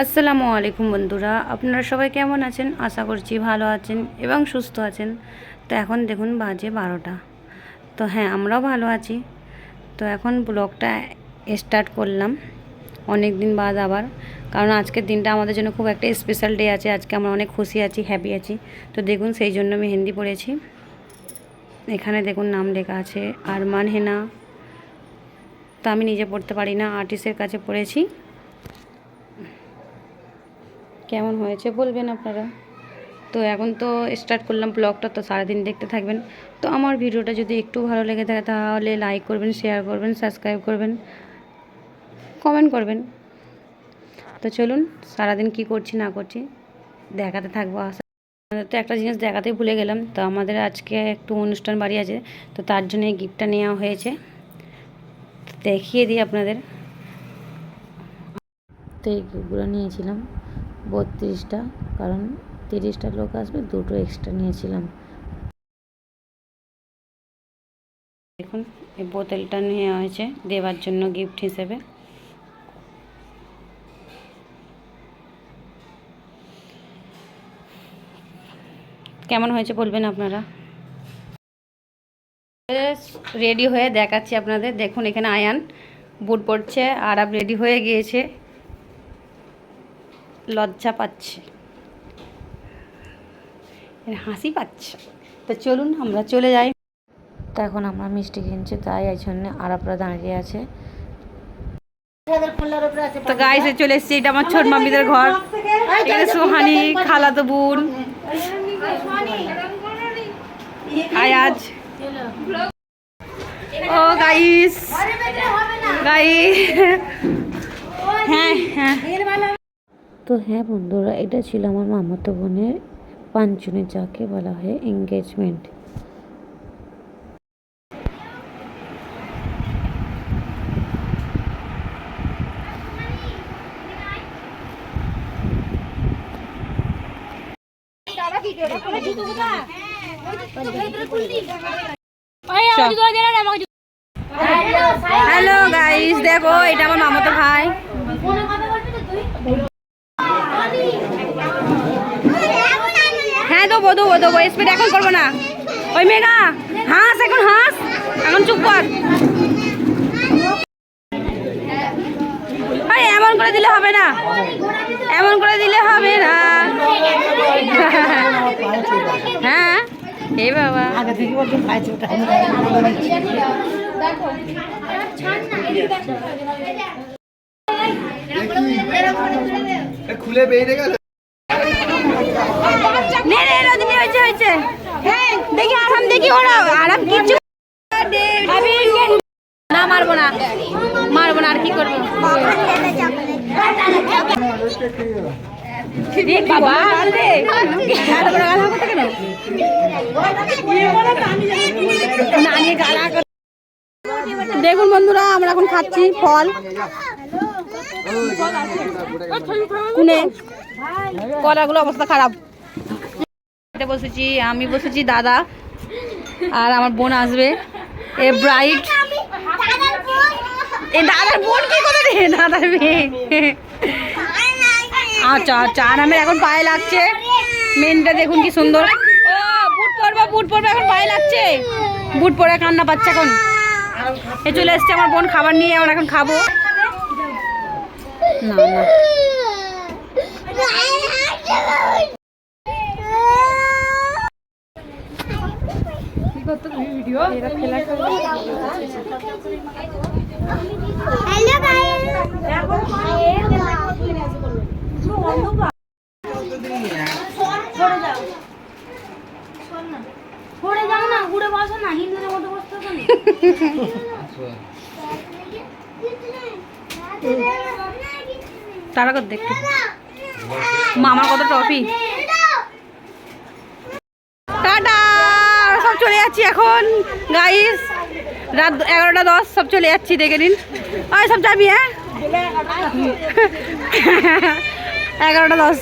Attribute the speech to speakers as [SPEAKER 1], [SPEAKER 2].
[SPEAKER 1] আসসালামু আলাইকুম বন্ধুরা, আপনারা সবাই কেমন আছেন? আশা করছি ভালো আছেন এবং সুস্থ আছেন। তো এখন দেখুন বাজে 12টা। তো হ্যাঁ, আমরাও ভালো আছি। তো এখন ব্লগটা স্টার্ট করলাম অনেক দিন বাদ আবার, কারণ আজকের দিনটা আমাদের জন্য খুব একটা স্পেশাল ডে আছে। আজকে আমরা অনেক খুশি আছি, হ্যাপি আছি। তো দেখুন, সেই জন্য মেহেন্দি পড়েছি। এখানে দেখুন নাম লেখা আছে আরমান হেনা। তো আমি নিজে পড়তে পারি না, আর্টিস্টের কাছে পড়েছি। কেমন হয়েছে বলবেন আপনারা। তো এখন তো স্টার্ট করলাম ব্লগটা, তো সারাদিন দেখতে থাকবেন। তো আমার ভিডিওটা যদি একটু ভালো লেগে থাকে তাহলে লাইক করবেন, শেয়ার করবেন, সাবস্ক্রাইব করবেন, কমেন্ট করবেন। তো চলুন, সারাদিন কি করছি না করছি দেখাতে থাকবো। তো একটা জিনিস দেখাতে ভুলে গেলাম, তো আমাদের আজকে একটু অনুষ্ঠান বাড়ি আছে, তো তার জন্য এই গিফটটা নেওয়া হয়েছে। দেখিয়ে দিই আপনাদের। তো এই গিফটগুলো নিয়েছিলাম 32টা, কারণ 30টা লোক আসবে, দুটো এক্সট্রা নিয়েছিলাম। দেখুন, এই বোতলটা নেওয়া হয়েছে দেওয়ার জন্য গিফট হিসেবে। কেমন হয়েছে বলবেন আপনারা। রেডি হয়ে দেখাচ্ছি আপনাদের। দেখুন, এখানে আয়ান বুট পড়ছে, আর আব রেডি হয়ে গিয়েছে, লজ্জা পাচ্ছে, হাসি পাচ্ছে। তো চলুন আমরা চলে যাই। তো এখন আমরা মিষ্টি কিনছি, তাই এই জন্য আরাপরা দাঁড়িয়ে আছে। তো গাইসে চলে এসেছি, এটা আমার ছোট মামিদের ঘর। এখানে সোহানি, খালাতো বোন, আয়াজ। ও গাইস, হ্যাঁ হ্যাঁ। তো হ্যাঁ বন্ধুরা, এটা ছিল আমার মামাতো বোনের পাঞ্চুনি, যাকে বলা হয় এঙ্গেজমেন্ট। হ্যালো গাইস, দেখো এটা আমার মামাতো ভাই। হ্যাঁ দেবো দেবো দেবো, স্পিড এখন করবো না। ওই মেঘা হাস, এখন হাস, এখন চুপ কর। আরে এমন করে দিলে হবে না, এমন করে দিলে হবে না। হ্যাঁ এই বাবা,
[SPEAKER 2] খুলে বেরিয়ে গেল।
[SPEAKER 1] হয়েছে দেখি আরাম, দেখি ওরা আরাম কিছু না। মারবো না, মারবো না, আর কি করবো বাবা। দেখুন বন্ধুরা, আমরা এখন খাচ্ছি ফল। কুনে কলাগুলো অবস্থা খারাপ। বসেছি আমি, বসেছি দাদা, আর আমার বোন আসবে। এ ব্রাইট, এ দাদার বোন কি করে রে, দাদার মেয়ে। আচ্ছা আচ্ছা, আর আমার এখন পায়ে লাগছে। মেনটা দেখুন কি সুন্দর। ও বুট পরবে, বুট পরবে, এখন পায়ে লাগছে। বুট পরে কান্না পাচ্ছে এখন। এ চলে এসছে আমার বোন খাবার নিয়ে, আমরা এখন খাবো। না না, তারা কত দেখতে মামার কত টপি। টাটা, সব চলে যাচ্ছি এখন গাইস। রাত 11টা 10, সব চলে যাচ্ছি, দেখে নিন। সব যাবি? হ্যাঁ 11টা 10।